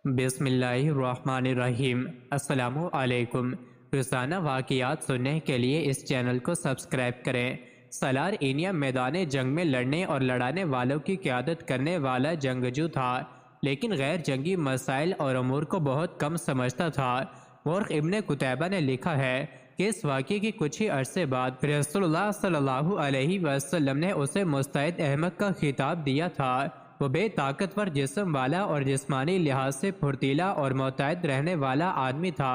بسم اللہ الرحمن الرحیم۔ السلام علیکم۔ روزانہ واقعات سننے کے لیے اس چینل کو سبسکرائب کریں۔ سالار اینیا میدان جنگ میں لڑنے اور لڑانے والوں کی قیادت کرنے والا جنگجو تھا، لیکن غیر جنگی مسائل اور امور کو بہت کم سمجھتا تھا۔ مورخ ابن قتیبہ نے لکھا ہے کہ اس واقعے کی کچھ ہی عرصے بعد رسول اللہ صلی اللہ علیہ وسلم نے اسے مستعد احمد کا خطاب دیا تھا۔ وہ بے طاقتور جسم والا اور جسمانی لحاظ سے پھرتیلا اور متعد رہنے والا آدمی تھا۔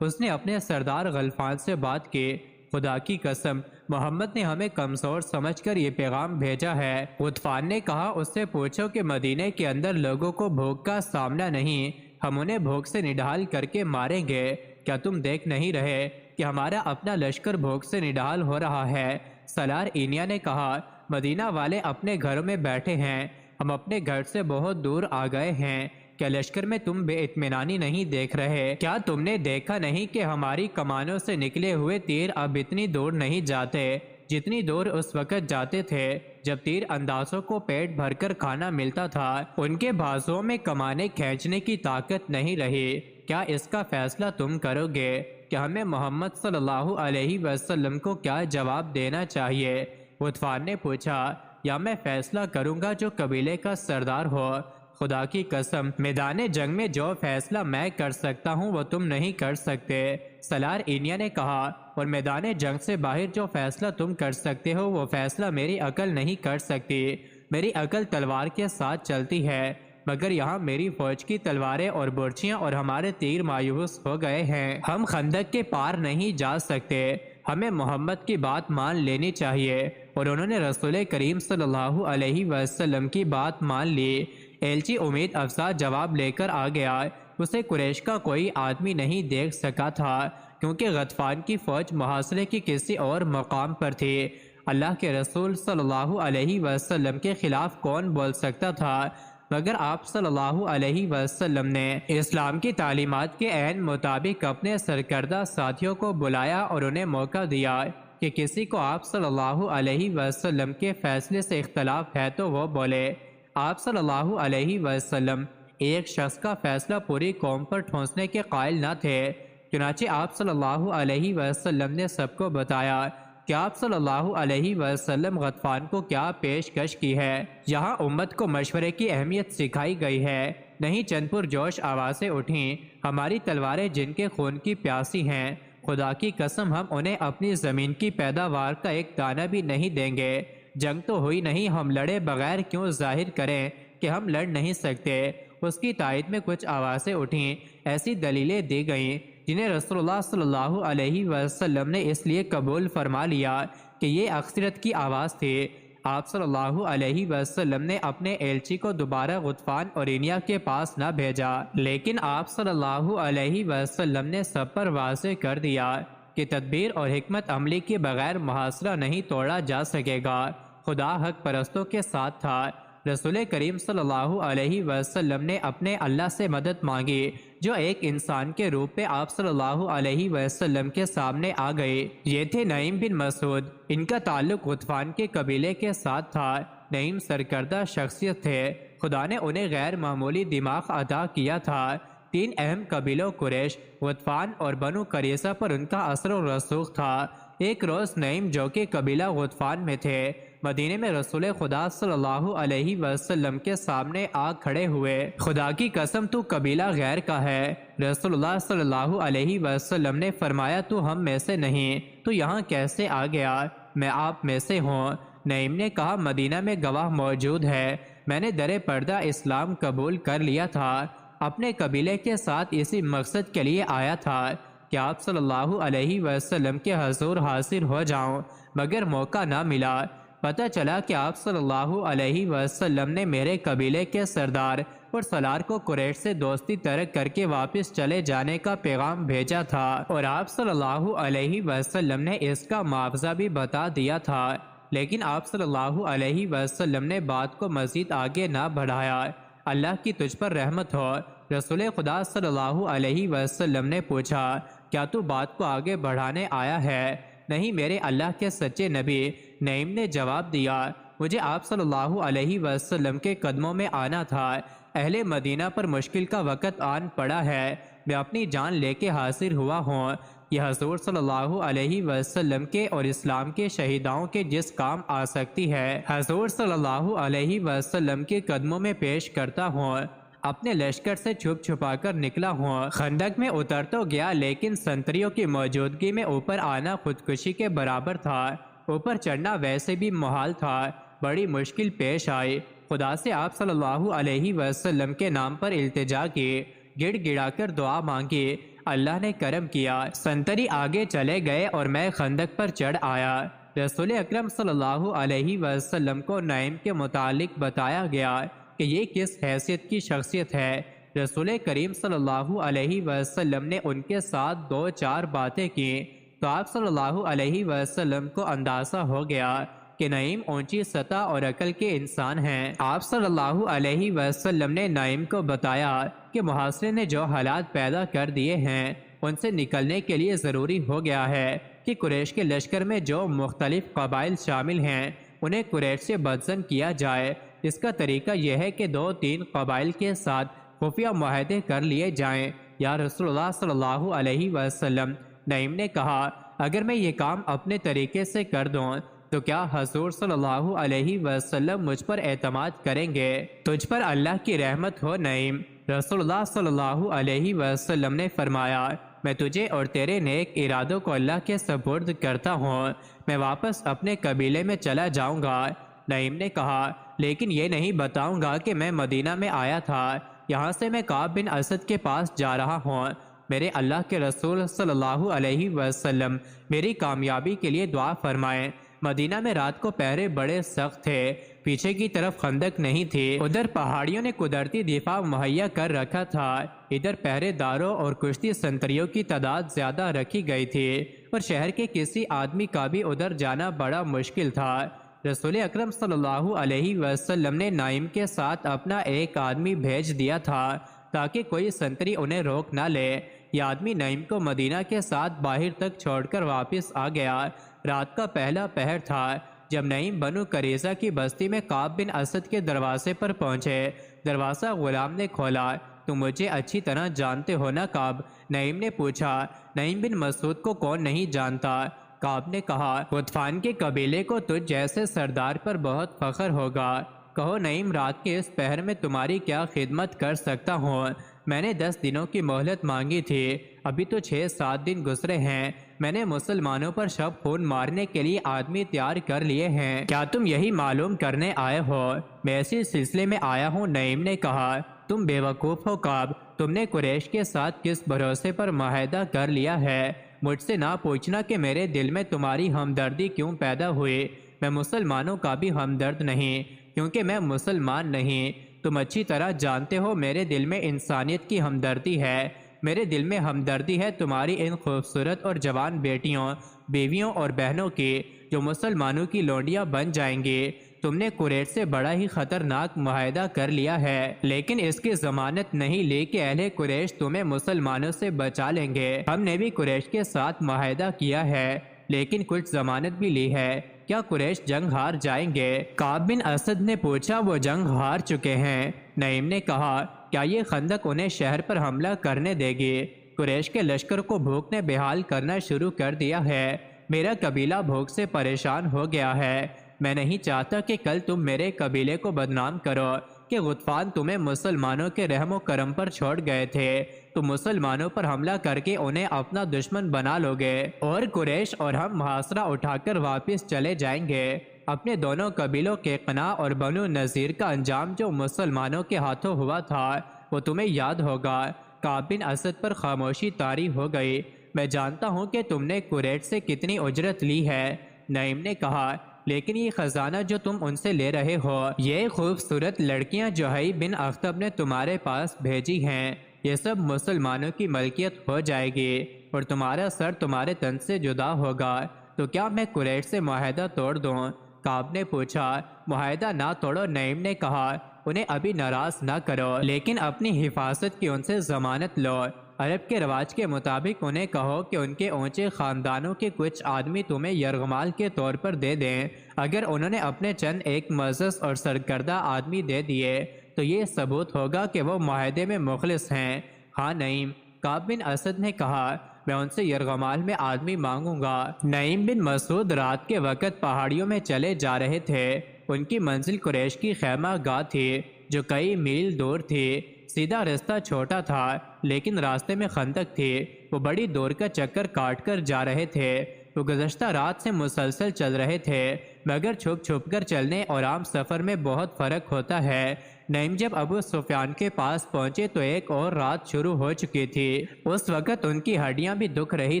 اس نے اپنے سردار غلفان سے بات کی، خدا کی قسم محمد نے ہمیں کمزور سمجھ کر یہ پیغام بھیجا ہے۔ غطفان نے کہا، اس سے پوچھو کہ مدینے کے اندر لوگوں کو بھوک کا سامنا نہیں، ہم انہیں بھوک سے نڈال کر کے ماریں گے۔ کیا تم دیکھ نہیں رہے کہ ہمارا اپنا لشکر بھوک سے نڈال ہو رہا ہے؟ سالار اینیا نے کہا، مدینہ والے اپنے گھروں میں بیٹھے ہیں، ہم اپنے گھر سے بہت دور آ گئے ہیں۔ کیا لشکر میں تم بے اطمینانی نہیں دیکھ رہے؟ کیا تم نے دیکھا نہیں کہ ہماری کمانوں سے نکلے ہوئے تیر اب اتنی دور نہیں جاتے جتنی دور اس وقت جاتے تھے جب تیر اندازوں کو پیٹ بھر کر کھانا ملتا تھا؟ ان کے بازوؤں میں کمانیں کھینچنے کی طاقت نہیں رہی۔ کیا اس کا فیصلہ تم کرو گے کہ ہمیں محمد صلی اللہ علیہ وسلم کو کیا جواب دینا چاہیے؟ غطفان نے پوچھا، یا میں فیصلہ کروں گا جو قبیلے کا سردار ہو؟ خدا کی قسم میدان جنگ میں جو فیصلہ میں کر سکتا ہوں وہ تم نہیں کر سکتے۔ سالار اینیا نے کہا، اور میدان جنگ سے باہر جو فیصلہ تم کر سکتے ہو وہ فیصلہ میری عقل نہیں کر سکتی۔ میری عقل تلوار کے ساتھ چلتی ہے، مگر یہاں میری فوج کی تلواریں اور برچیاں اور ہمارے تیر مایوس ہو گئے ہیں۔ ہم خندق کے پار نہیں جا سکتے، ہمیں محمد کی بات مان لینی چاہیے۔ اور انہوں نے رسول کریم صلی اللہ علیہ وسلم کی بات مان لی۔ ایلچی امید افزا جواب لے کر آ گیا۔ اسے قریش کا کوئی آدمی نہیں دیکھ سکا تھا، کیونکہ غطفان کی فوج محاصرے کی کسی اور مقام پر تھی۔ اللہ کے رسول صلی اللہ علیہ وسلم کے خلاف کون بول سکتا تھا؟ مگر آپ صلی اللہ علیہ وسلم نے اسلام کی تعلیمات کے عین مطابق اپنے سرکردہ ساتھیوں کو بلایا اور انہیں موقع دیا کہ کسی کو آپ صلی اللہ علیہ وسلم کے فیصلے سے اختلاف ہے تو وہ بولے۔ آپ صلی اللہ علیہ وسلم ایک شخص کا فیصلہ پوری قوم پر ٹھونسنے کے قائل نہ تھے، چنانچہ آپ صلی اللہ علیہ وسلم نے سب کو بتایا کہ آپ صلی اللہ علیہ وسلم غطفان کو کیا پیشکش کی ہے۔ یہاں امت کو مشورے کی اہمیت سکھائی گئی ہے، نہیں چند پرجوش آوازیں اٹھیں، ہماری تلواریں جن کے خون کی پیاسی ہیں، خدا کی قسم ہم انہیں اپنی زمین کی پیداوار کا ایک دانہ بھی نہیں دیں گے۔ جنگ تو ہوئی نہیں، ہم لڑے بغیر کیوں ظاہر کریں کہ ہم لڑ نہیں سکتے؟ اس کی تائید میں کچھ آوازیں اٹھیں، ایسی دلیلیں دی گئیں جنہیں رسول اللہ صلی اللہ علیہ وسلم نے اس لیے قبول فرما لیا کہ یہ اکثریت کی آواز تھی۔ آپ صلی اللہ علیہ وسلم نے اپنے ایلچی کو دوبارہ غطفان اور اینیا کے پاس نہ بھیجا، لیکن آپ صلی اللہ علیہ وسلم نے سب پر واضح کر دیا کہ تدبیر اور حکمت عملی کے بغیر محاصرہ نہیں توڑا جا سکے گا۔ خدا حق پرستوں کے ساتھ تھا۔ رسول کریم صلی اللہ علیہ وسلم نے اپنے اللہ سے مدد مانگی، جو ایک انسان کے روپ میں آپ صلی اللہ علیہ وسلم کے سامنے آ گئی۔ یہ تھے نعیم بن مسعود۔ ان کا تعلق غطفان کے قبیلے کے ساتھ تھا۔ نعیم سرکردہ شخصیت تھے، خدا نے انہیں غیر معمولی دماغ عطا کیا تھا۔ تین اہم قبیلوں قریش، غطفان اور بنو قریظہ پر ان کا اثر و رسوخ تھا۔ ایک روز نعیم جو کہ قبیلہ غطفان میں تھے، مدینے میں رسول خدا صلی اللہ علیہ وسلم کے سامنے آ کھڑے ہوئے۔ خدا کی قسم تو قبیلہ غیر کا ہے۔ رسول اللہ صلی اللہ علیہ وسلم نے فرمایا، تو ہم میں سے نہیں، تو یہاں کیسے آ گیا؟ میں آپ میں سے ہوں۔ نعیم نے کہا، مدینہ میں گواہ موجود ہے، میں نے در پردہ اسلام قبول کر لیا تھا، اپنے قبیلے کے ساتھ اسی مقصد کے لیے آیا تھا کہ آپ صلی اللہ علیہ وسلم کے حضور حاضر ہو جاؤں، مگر موقع نہ ملا۔ پتہ چلا کہ آپ صلی اللہ علیہ وسلم نے میرے قبیلے کے سردار اور سالار کو قریش سے دوستی ترک کر کے واپس چلے جانے کا پیغام بھیجا تھا، اور آپ صلی اللہ علیہ وسلم نے اس کا معاوضہ بھی بتا دیا تھا، لیکن آپ صلی اللہ علیہ وسلم نے بات کو مزید آگے نہ بڑھایا۔ اللہ کی تجھ پر رحمت ہو۔ رسول خدا صلی اللہ علیہ وسلم نے پوچھا، کیا تو بات کو آگے بڑھانے آیا ہے؟ نہیں میرے اللہ کے سچے نبی، نعیم نے جواب دیا، مجھے آپ صلی اللہ علیہ وسلم کے قدموں میں آنا تھا۔ اہل مدینہ پر مشکل کا وقت آن پڑا ہے، میں اپنی جان لے کے حاضر ہوا ہوں۔ یہ حضور صلی اللہ علیہ وسلم کے اور اسلام کے شہیداؤں کے جس کام آ سکتی ہے، حضور صلی اللہ علیہ وسلم کے قدموں میں پیش کرتا ہوں۔ اپنے لشکر سے چھپ چھپا کر نکلا ہوں، خندق میں اتر تو گیا لیکن سنتریوں کی موجودگی میں اوپر آنا خودکشی کے برابر تھا۔ اوپر چڑھنا ویسے بھی محال تھا، بڑی مشکل پیش آئی۔ خدا سے آپ صلی اللہ علیہ وسلم کے نام پر التجا کی، گڑ گڑا کر دعا مانگی، اللہ نے کرم کیا، سنتری آگے چلے گئے اور میں خندق پر چڑھ آیا۔ رسول اکرم صلی اللہ علیہ وسلم کو نعیم کے متعلق بتایا گیا کہ یہ کس حیثیت کی شخصیت ہے۔ رسول کریم صلی اللہ علیہ وسلم نے ان کے ساتھ 2-4 باتیں کی تو آپ صلی اللہ علیہ وسلم کو اندازہ ہو گیا کہ نعیم اونچی سطح اور عقل کے انسان ہیں۔ آپ صلی اللہ علیہ وسلم نے نعیم کو بتایا کہ محاصرے نے جو حالات پیدا کر دیے ہیں ان سے نکلنے کے لیے ضروری ہو گیا ہے کہ قریش کے لشکر میں جو مختلف قبائل شامل ہیں انہیں قریش سے بدزن کیا جائے۔ اس کا طریقہ یہ ہے کہ 2-3 قبائل کے ساتھ خفیہ معاہدے کر لیے جائیں۔ یا رسول اللہ صلی اللہ علیہ وسلم، نعیم نے کہا اگر میں یہ کام اپنے طریقے سے کر دوں تو کیا حضور صلی اللہ علیہ وسلم مجھ پر اعتماد کریں گے؟ تجھ پر اللہ کی رحمت ہو نعیم۔ رسول اللہ صلی اللہ علیہ وسلم نے فرمایا میں تجھے اور تیرے نیک ارادوں کو اللہ کے سپرد کرتا ہوں، میں واپس اپنے قبیلے میں چلا جاؤں گا۔ نعیم نے کہا لیکن یہ نہیں بتاؤں گا کہ میں مدینہ میں آیا تھا، یہاں سے میں کعب بن اسد کے پاس جا رہا ہوں۔ میرے اللہ کے رسول صلی اللہ علیہ وسلم میری کامیابی کے لیے دعا فرمائیں۔ مدینہ میں رات کو پہرے بڑے سخت تھے، پیچھے کی طرف خندق نہیں تھی، ادھر پہاڑیوں نے قدرتی دفاع مہیا کر رکھا تھا، ادھر پہرے داروں اور کشتی سنتریوں کی تعداد زیادہ رکھی گئی تھی اور شہر کے کسی آدمی کا بھی ادھر جانا بڑا مشکل تھا۔ رسول اکرم صلی اللہ علیہ وسلم نے نعیم کے ساتھ اپنا ایک آدمی بھیج دیا تھا تاکہ کوئی سنتری انہیں روک نہ لے۔ یہ آدمی نعیم کو مدینہ کے ساتھ باہر تک چھوڑ کر واپس آ گیا۔ رات کا پہلا پہر تھا جب نعیم بنو قریظہ کی بستی میں کعب بن اسد کے دروازے پر پہنچے۔ دروازہ غلام نے کھولا۔ تم مجھے اچھی طرح جانتے ہو نا کعب؟ نعیم نے پوچھا۔ نعیم بن مسعود کو کون نہیں جانتا؟ کعب نے کہا غطفان کے قبیلے کو تجھ جیسے سردار پر بہت فخر ہوگا۔ کہو نعیم رات کے اس پہر میں تمہاری کیا خدمت کر سکتا ہوں؟ میں نے 10 دنوں کی مہلت مانگی تھی، ابھی تو 6-7 دن گزرے ہیں۔ میں نے مسلمانوں پر شب خون مارنے کے لیے آدمی تیار کر لیے ہیں، کیا تم یہی معلوم کرنے آئے ہو؟ میں اسی سلسلے میں آیا ہوں، نعیم نے کہا۔ تم بے وقوف ہو کعب، تم نے قریش کے ساتھ کس بھروسے پر معاہدہ کر لیا ہے؟ مجھ سے نہ پوچھنا کہ میرے دل میں تمہاری ہمدردی کیوں پیدا ہوئی۔ میں مسلمانوں کا بھی ہمدرد نہیں، کیونکہ میں مسلمان نہیں۔ تم اچھی طرح جانتے ہو میرے دل میں انسانیت کی ہمدردی ہے۔ میرے دل میں ہمدردی ہے تمہاری ان خوبصورت اور جوان بیٹیوں، بیویوں اور بہنوں کی جو مسلمانوں کی لونڈیاں بن جائیں گی۔ تم نے قریش سے بڑا ہی خطرناک معاہدہ کر لیا ہے، لیکن اس کی ضمانت نہیں لی کہ اہل قریش تمہیں مسلمانوں سے بچا لیں گے۔ ہم نے بھی قریش کے ساتھ معاہدہ کیا ہے، لیکن کچھ ضمانت بھی لی ہے۔ کیا قریش جنگ ہار جائیں گے؟ کعب بن اسد نے پوچھا۔ وہ جنگ ہار چکے ہیں، نعیم نے کہا۔ کیا یہ خندق انہیں شہر پر حملہ کرنے دے گی؟ قریش کے لشکر کو بھوک نے بحال کرنا شروع کر دیا ہے، میرا قبیلہ بھوک سے پریشان ہو گیا ہے۔ میں نہیں چاہتا کہ کل تم میرے قبیلے کو بدنام کرو کہ غطفان تمہیں مسلمانوں کے رحم و کرم پر چھوڑ گئے تھے، تم مسلمانوں پر حملہ کر کے انہیں اپنا دشمن بنا لو گے اور قریش اور ہم محاصرہ اٹھا کر واپس چلے جائیں گے۔ اپنے دونوں قبیلوں کے قنا اور بنو نذیر کا انجام جو مسلمانوں کے ہاتھوں ہوا تھا وہ تمہیں یاد ہوگا۔ کعب بن اسد پر خاموشی طاری ہو گئی۔ میں جانتا ہوں کہ تم نے قریش سے کتنی اجرت لی ہے، نعیم نے کہا، لیکن یہ خزانہ جو تم ان سے لے رہے ہو، یہ خوبصورت لڑکیاں جوہی بن اخطب نے تمہارے پاس بھیجی ہیں، یہ سب مسلمانوں کی ملکیت ہو جائے گی اور تمہارا سر تمہارے تن سے جدا ہوگا۔ تو کیا میں قریش سے معاہدہ توڑ دوں؟ کعب نے پوچھا۔ معاہدہ نہ توڑو، نعیم نے کہا، انہیں ابھی ناراض نہ کرو، لیکن اپنی حفاظت کی ان سے ضمانت لو۔ عرب کے رواج کے مطابق انہیں کہو کہ ان کے اونچے خاندانوں کے کچھ آدمی تمہیں یرغمال کے طور پر دے دیں۔ اگر انہوں نے اپنے چند ایک معزز اور سرکردہ آدمی دے دیے تو یہ ثبوت ہوگا کہ وہ معاہدے میں مخلص ہیں۔ ہاں نعیم، کعب بن اسد نے کہا، میں ان سے یرغمال میں آدمی مانگوں گا۔ نعیم بن مسعود رات کے وقت پہاڑیوں میں چلے جا رہے تھے۔ ان کی منزل قریش کی خیمہ گاہ تھی جو کئی میل دور تھی۔ سیدھا رستہ چھوٹا تھا لیکن راستے میں خندق تھی۔ وہ بڑی دور کا چکر کاٹ کر جا رہے تھے۔ وہ گزشتہ رات سے مسلسل چل رہے تھے، مگر چھپ چھپ کر چلنے اور عام سفر میں بہت فرق ہوتا ہے۔ نعیم جب ابو سفیان کے پاس پہنچے تو ایک اور رات شروع ہو چکی تھی۔ اس وقت ان کی ہڈیاں بھی دکھ رہی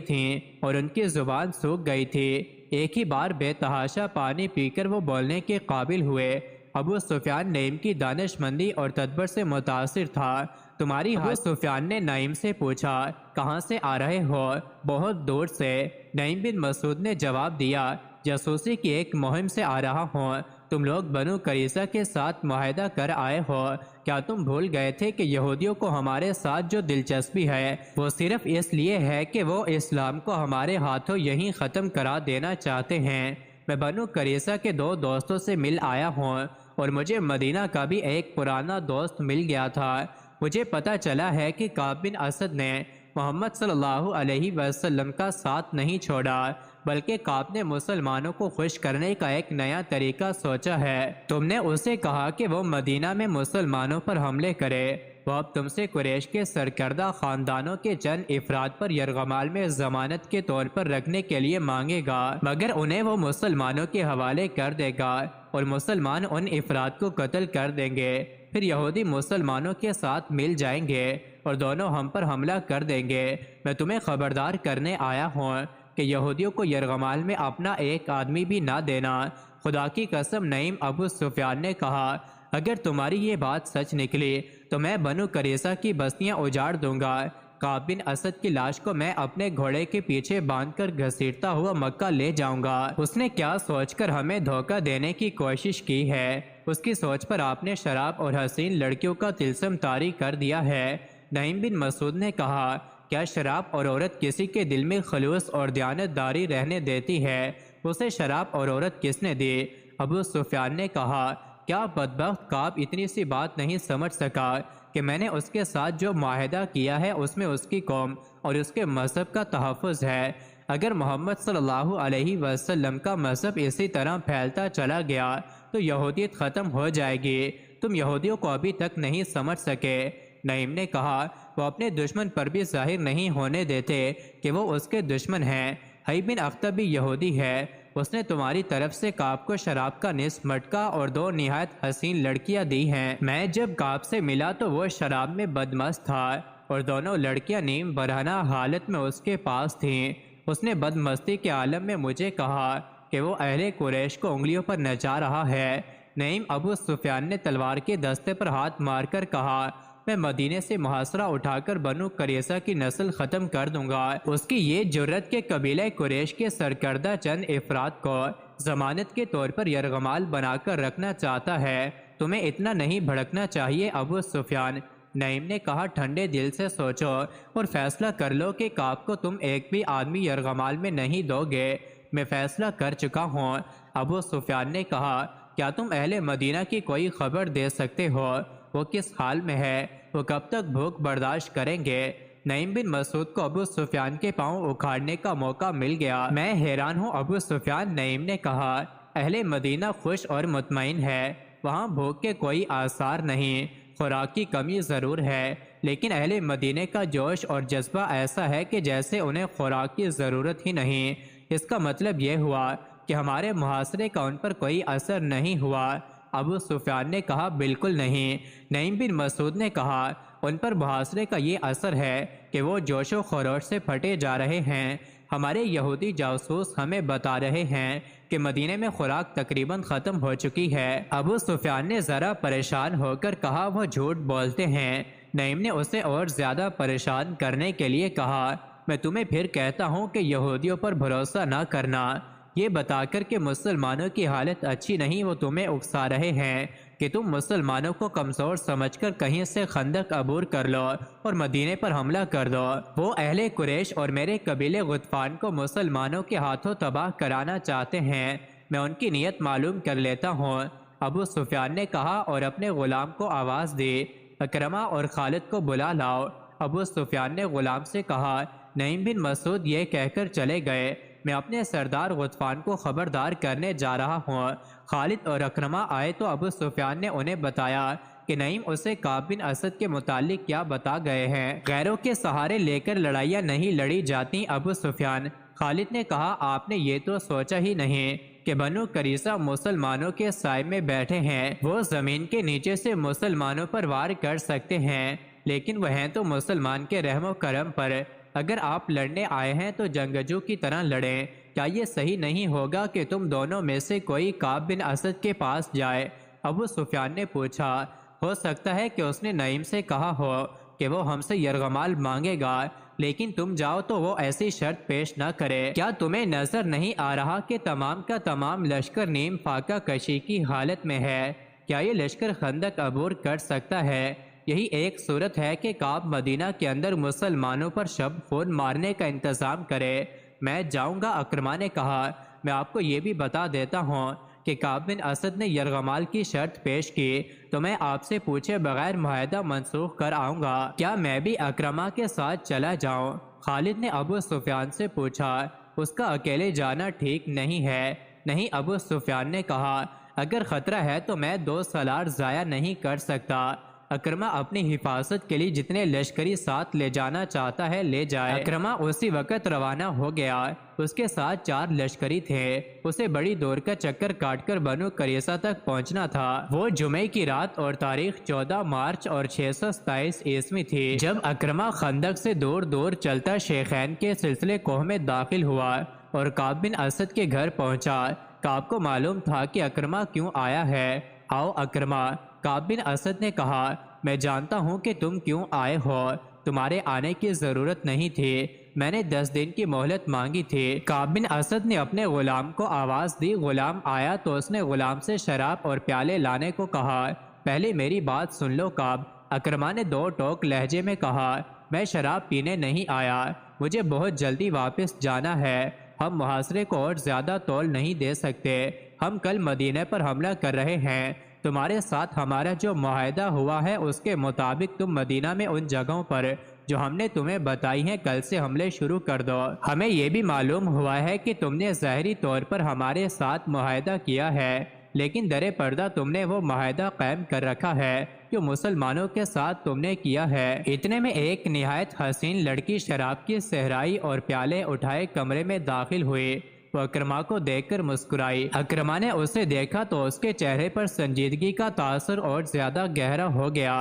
تھیں اور ان کی زبان سوکھ گئی تھی۔ ایک ہی بار بے تحاشا پانی پی کر وہ بولنے کے قابل ہوئے۔ ابو سفیان نعیم کی دانش مندی اور تدبر سے متاثر تھا۔ تمہاری ابو سفیان نے نعیم سے پوچھا، کہاں سے آ رہے ہو؟ بہت دور سے، نعیم بن مسعود نے جواب دیا، جاسوسی کی ایک مہم سے آ رہا ہوں۔ تم لوگ بنو قریظہ کے ساتھ معاہدہ کر آئے ہو۔ کیا تم بھول گئے تھے کہ یہودیوں کو ہمارے ساتھ جو دلچسپی ہے وہ صرف اس لیے ہے کہ وہ اسلام کو ہمارے ہاتھوں یہیں ختم کرا دینا چاہتے ہیں۔ میں بنو قریظہ کے 2 دوستوں سے مل آیا ہوں اور مجھے مدینہ کا بھی ایک پرانا دوست مل گیا تھا۔ مجھے پتہ چلا ہے کہ کعب بن اسد نے محمد صلی اللہ علیہ وسلم کا ساتھ نہیں چھوڑا، بلکہ کعب نے مسلمانوں کو خوش کرنے کا ایک نیا طریقہ سوچا ہے۔ تم نے اسے کہا کہ وہ مدینہ میں مسلمانوں پر حملے کرے۔ وہ اب تم سے قریش کے سرکردہ خاندانوں کے چند افراد پر یرغمال میں ضمانت کے طور پر رکھنے کے لیے مانگے گا، مگر انہیں وہ مسلمانوں کے حوالے کر دے گا اور مسلمان ان افراد کو قتل کر دیں گے۔ پھر یہودی مسلمانوں کے ساتھ مل جائیں گے اور دونوں ہم پر حملہ کر دیں گے۔ میں تمہیں خبردار کرنے آیا ہوں کہ یہودیوں کو یرغمال میں اپنا ایک آدمی بھی نہ دینا۔ خدا کی قسم، نعیم ابو سفیان نے کہا، اگر تمہاری یہ بات سچ نکلی تو میں بنو قریظہ کی بستیاں اجاڑ دوں گا۔ کعب بن اسد کی لاش کو میں اپنے گھوڑے کے پیچھے باندھ کر گھسیٹتا ہوا مکہ لے جاؤں گا۔ اس نے کیا سوچ کر ہمیں دھوکہ دینے کی کوشش کی ہے؟ اس کی سوچ پر آپ نے شراب اور حسین لڑکیوں کا طلسم طاری کر دیا ہے۔ نعیم بن مسعود نے کہا، کیا شراب اور عورت کسی کے دل میں خلوص اور دیانت داری رہنے دیتی ہے؟ اسے شراب اور عورت کس نے دی؟ ابو سفیان نے کہا، کیا بدبخت کعب اتنی سی بات نہیں سمجھ سکا کہ میں نے اس کے ساتھ جو معاہدہ کیا ہے اس میں اس کی قوم اور اس کے مذہب کا تحفظ ہے۔ اگر محمد صلی اللہ علیہ وسلم کا مذہب اسی طرح پھیلتا چلا گیا تو یہودیت ختم ہو جائے گی۔ تم یہودیوں کو ابھی تک نہیں سمجھ سکے۔ نعیم نے کہا، وہ اپنے دشمن پر بھی ظاہر نہیں ہونے دیتے کہ وہ اس کے دشمن ہیں۔ حی بن اخطب بھی یہودی ہے۔ اس نے تمہاری طرف سے کعب کو شراب کا نصف مٹکا اور 2 نہایت حسین لڑکیاں دی ہیں۔ میں جب کعب سے ملا تو وہ شراب میں بدمست تھا اور دونوں لڑکیاں نیم برہنہ حالت میں اس کے پاس تھیں۔ اس نے بدمستی کے عالم میں مجھے کہا کہ وہ اہل قریش کو انگلیوں پر نچا رہا ہے۔ نعیم ابو سفیان نے تلوار کے دستے پر ہاتھ مار کر کہا، میں مدینے سے محاصرہ اٹھا کر بنو قریظہ کی نسل ختم کر دوں گا۔ اس کی یہ جرت کہ قبیلہ قریش کے سرکردہ چند افراد کو ضمانت کے طور پر یرغمال بنا کر رکھنا چاہتا ہے۔ تمہیں اتنا نہیں بھڑکنا چاہیے ابو سفیان۔ نعیم نے کہا، ٹھنڈے دل سے سوچو اور فیصلہ کر لو کہ کعب کو تم ایک بھی آدمی یرغمال میں نہیں دو گے۔ میں فیصلہ کر چکا ہوں۔ ابو سفیان نے کہا، کیا تم اہل مدینہ کی کوئی خبر دے سکتے ہو؟ وہ کس حال میں ہے؟ وہ کب تک بھوک برداشت کریں گے؟ نعیم بن مسعود کو ابو سفیان کے پاؤں اکھاڑنے کا موقع مل گیا۔ میں حیران ہوں ابو سفیان، نعیم نے کہا، اہل مدینہ خوش اور مطمئن ہے۔ وہاں بھوک کے کوئی آثار نہیں، خوراک کی کمی ضرور ہے، لیکن اہل مدینہ کا جوش اور جذبہ ایسا ہے کہ جیسے انہیں خوراک کی ضرورت ہی نہیں۔ اس کا مطلب یہ ہوا کہ ہمارے محاصرے کا ان پر کوئی اثر نہیں ہوا۔ ابو سفیان نے کہا، بالکل نہیں۔ نعیم بن مسعود نے کہا، ان پر محاصرے کا یہ اثر ہے کہ وہ جوش و خروش سے پھٹے جا رہے ہیں۔ ہمارے یہودی جاسوس ہمیں بتا رہے ہیں کہ مدینے میں خوراک تقریباً ختم ہو چکی ہے۔ ابو سفیان نے ذرا پریشان ہو کر کہا، وہ جھوٹ بولتے ہیں۔ نعیم نے اسے اور زیادہ پریشان کرنے کے لیے کہا، میں تمہیں پھر کہتا ہوں کہ یہودیوں پر بھروسہ نہ کرنا۔ یہ بتا کر کہ مسلمانوں کی حالت اچھی نہیں وہ تمہیں اکسا رہے ہیں کہ کہ تم مسلمانوں کو کمزور سمجھ کر کہیں سے خندق عبور کر لو اور مدینے پر حملہ کر دو۔ وہ اہل قریش اور میرے قبیلے غطفان کو مسلمانوں کے ہاتھوں تباہ کرانا چاہتے ہیں، میں ان کی نیت معلوم کر لیتا ہوں۔ ابو سفیان نے کہا اور اپنے غلام کو آواز دی، اکرمہ اور خالد کو بلا لاؤ۔ ابو سفیان نے غلام سے کہا، نعیم بن مسعود یہ کہہ کر چلے گئے، میں اپنے سردار غطفان کو خبردار کرنے جا رہا ہوں۔ خالد اور اکرمہ آئے تو ابو سفیان نے انہیں بتایا کہ نعیم اسے کعب بن اسد کے متعلق کیا بتا گئے ہیں۔ غیروں کے سہارے لے کر لڑائیاں نہیں لڑی جاتی ابو سفیان۔ خالد نے کہا، آپ نے یہ تو سوچا ہی نہیں کہ بنو قریظہ مسلمانوں کے سائے میں بیٹھے ہیں، وہ زمین کے نیچے سے مسلمانوں پر وار کر سکتے ہیں، لیکن وہ ہیں تو مسلمان کے رحم و کرم پر۔ اگر آپ لڑنے آئے ہیں تو جنگجو کی طرح لڑیں۔ کیا یہ صحیح نہیں ہوگا کہ تم دونوں میں سے کوئی کعب بن اسد کے پاس جائے؟ ابو سفیان نے پوچھا، ہو سکتا ہے کہ اس نے نعیم سے کہا ہو کہ وہ ہم سے یرغمال مانگے گا، لیکن تم جاؤ تو وہ ایسی شرط پیش نہ کرے۔ کیا تمہیں نظر نہیں آ رہا کہ تمام کا تمام لشکر نیم فاقہ کشی کی حالت میں ہے؟ کیا یہ لشکر خندق عبور کر سکتا ہے؟ یہی ایک صورت ہے کہ کعب مدینہ کے اندر مسلمانوں پر شب خون مارنے کا انتظام کرے۔ میں جاؤں گا، اکرمہ نے کہا۔ میں آپ کو یہ بھی بتا دیتا ہوں کہ کعب بن اسد نے یرغمال کی شرط پیش کی تو میں آپ سے پوچھے بغیر معاہدہ منسوخ کر آؤں گا۔ کیا میں بھی اکرمہ کے ساتھ چلا جاؤں؟ خالد نے ابو سفیان سے پوچھا۔ اس کا اکیلے جانا ٹھیک نہیں ہے۔ نہیں، ابو سفیان نے کہا، اگر خطرہ ہے تو میں 2 سالار ضائع نہیں کر سکتا۔ اکرمہ اپنی حفاظت کے لیے جتنے لشکری ساتھ لے جانا چاہتا ہے لے جائے۔ اکرمہ اسی وقت روانہ ہو گیا۔ اس کے ساتھ 4 لشکری تھے۔ اسے بڑی دور کا چکر کاٹ کر بنو قریظہ تک پہنچنا تھا۔ وہ جمعے کی رات اور تاریخ 14 مارچ اور 627 عیسوی تھی جب اکرمہ خندق سے دور دور چلتا شیخین کے سلسلے کوہ میں داخل ہوا اور کعب بن اسد کے گھر پہنچا۔ کعب کو معلوم تھا کہ اکرمہ کیوں آیا ہے۔ آؤ اکرمہ، کعب بن اسد نے کہا، میں جانتا ہوں کہ تم کیوں آئے ہو، تمہارے آنے کی ضرورت نہیں تھی، میں نے 10 دن کی مہلت مانگی تھی۔ کعب بن اسد نے اپنے غلام کو آواز دی۔ غلام آیا تو اس نے غلام سے شراب اور پیالے لانے کو کہا۔ پہلے میری بات سن لو کعب، اکرمہ نے 2 ٹوک لہجے میں کہا، میں شراب پینے نہیں آیا، مجھے بہت جلدی واپس جانا ہے، ہم محاصرے کو اور زیادہ طول نہیں دے سکتے، ہم کل مدینے پر حملہ کر رہے ہیں، تمہارے ساتھ ہمارا جو معاہدہ ہوا ہے اس کے مطابق تم مدینہ میں ان جگہوں پر جو ہم نے تمہیں بتائی ہیں کل سے حملے شروع کر دو۔ ہمیں یہ بھی معلوم ہوا ہے کہ تم نے ظاہری طور پر ہمارے ساتھ معاہدہ کیا ہے، لیکن در پردہ تم نے وہ معاہدہ قائم کر رکھا ہے جو مسلمانوں کے ساتھ تم نے کیا ہے۔ اتنے میں ایک نہایت حسین لڑکی شراب کی صحرائی اور پیالے اٹھائے کمرے میں داخل ہوئی۔ وہ اکرمہ کو دیکھ کر مسکرائی۔ اکرمہ نے اسے دیکھا تو اس کے چہرے پر سنجیدگی کا تاثر اور زیادہ گہرا ہو گیا۔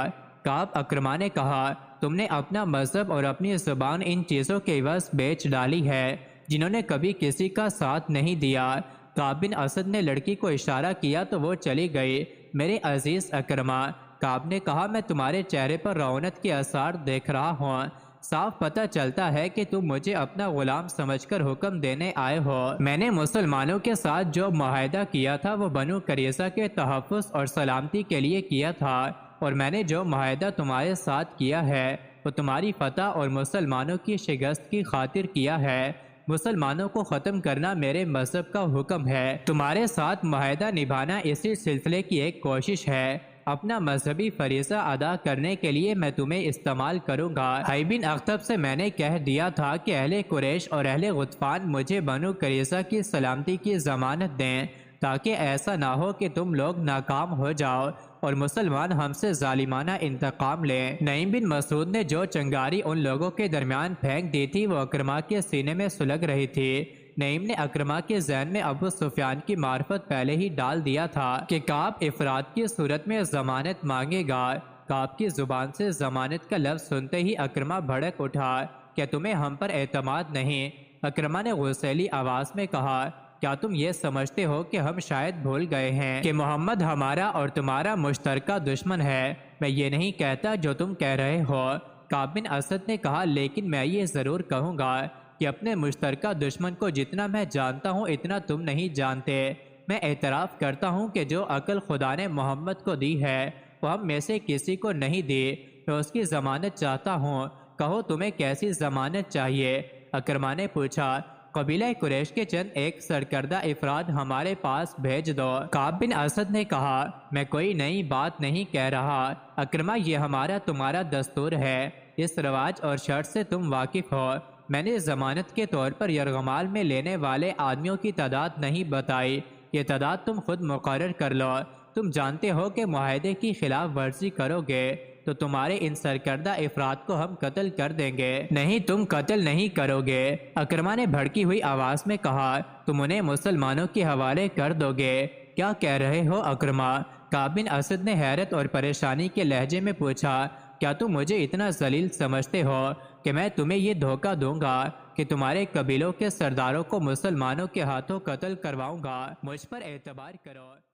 کعب، اکرمہ نے کہا، تم نے اپنا مذہب اور اپنی زبان ان چیزوں کے عوض بیچ ڈالی ہے جنہوں نے کبھی کسی کا ساتھ نہیں دیا۔ کعب بن اسد نے لڑکی کو اشارہ کیا تو وہ چلی گئی۔ میرے عزیز اکرمہ، کعب نے کہا، میں تمہارے چہرے پر رونق کے آثار دیکھ رہا ہوں، صاف پتہ چلتا ہے کہ تم مجھے اپنا غلام سمجھ کر حکم دینے آئے ہو۔ میں نے مسلمانوں کے ساتھ جو معاہدہ کیا تھا وہ بنو قریظہ کے تحفظ اور سلامتی کے لیے کیا تھا، اور میں نے جو معاہدہ تمہارے ساتھ کیا ہے وہ تمہاری فتح اور مسلمانوں کی شکست کی خاطر کیا ہے۔ مسلمانوں کو ختم کرنا میرے مذہب کا حکم ہے، تمہارے ساتھ معاہدہ نبھانا اسی سلسلے کی ایک کوشش ہے۔ اپنا مذہبی فریضہ ادا کرنے کے لیے میں تمہیں استعمال کروں گا۔ حی بن اخطب سے میں نے کہہ دیا تھا کہ اہل قریش اور اہل غطفان مجھے بنو قریظہ کی سلامتی کی ضمانت دیں، تاکہ ایسا نہ ہو کہ تم لوگ ناکام ہو جاؤ اور مسلمان ہم سے ظالمانہ انتقام لیں۔ نعیم بن مسعود نے جو چنگاری ان لوگوں کے درمیان پھینک دی تھی وہ اکرمہ کے سینے میں سلگ رہی تھی۔ نعیم نے اکرمہ کے ذہن میں ابو سفیان کی معرفت پہلے ہی ڈال دیا تھا کہ کعب افراد کی صورت میں ضمانت مانگے گا۔ کعب کی زبان سے ضمانت کا لفظ سنتے ہی اکرمہ بھڑک اٹھا، کیا تمہیں ہم پر اعتماد نہیں؟ اکرمہ نے غصیلی آواز میں کہا، کیا تم یہ سمجھتے ہو کہ ہم شاید بھول گئے ہیں کہ محمد ہمارا اور تمہارا مشترکہ دشمن ہے؟ میں یہ نہیں کہتا جو تم کہہ رہے ہو، کعب بن اسد نے کہا، لیکن میں یہ ضرور کہوں گا کہ اپنے مشترکہ دشمن کو جتنا میں جانتا ہوں اتنا تم نہیں جانتے۔ میں اعتراف کرتا ہوں کہ جو عقل خدا نے محمد کو دی ہے وہ ہم میں سے کسی کو نہیں دی۔ میں اس کی ضمانت چاہتا ہوں، کہو تمہیں کیسی ضمانت چاہیے؟ اکرمہ نے پوچھا۔ قبیلہ قریش کے چند ایک سرکردہ افراد ہمارے پاس بھیج دو۔ کعب بن اسد نے کہا، میں کوئی نئی بات نہیں کہہ رہا اکرمہ، یہ ہمارا تمہارا دستور ہے، اس رواج اور شرط سے تم واقف ہو۔ میں نے ضمانت کے طور پر یرغمال میں لینے والے آدمیوں کی تعداد نہیں بتائی، یہ تعداد تم خود مقرر کر لو۔ تم جانتے ہو کہ معاہدے کی خلاف ورزی کرو گے تو تمہارے ان سرکردہ افراد کو ہم قتل کر دیں گے۔ نہیں، تم قتل نہیں کرو گے، اکرمہ نے بھڑکی ہوئی آواز میں کہا، تم انہیں مسلمانوں کے حوالے کر دو گے؟ کیا کہہ رہے ہو اکرمہ؟ کعب بن اسد نے حیرت اور پریشانی کے لہجے میں پوچھا، کیا تم مجھے اتنا ذلیل سمجھتے ہو کہ میں تمہیں یہ دھوکہ دوں گا کہ تمہارے قبیلوں کے سرداروں کو مسلمانوں کے ہاتھوں قتل کرواؤں گا؟ مجھ پر اعتبار کرو۔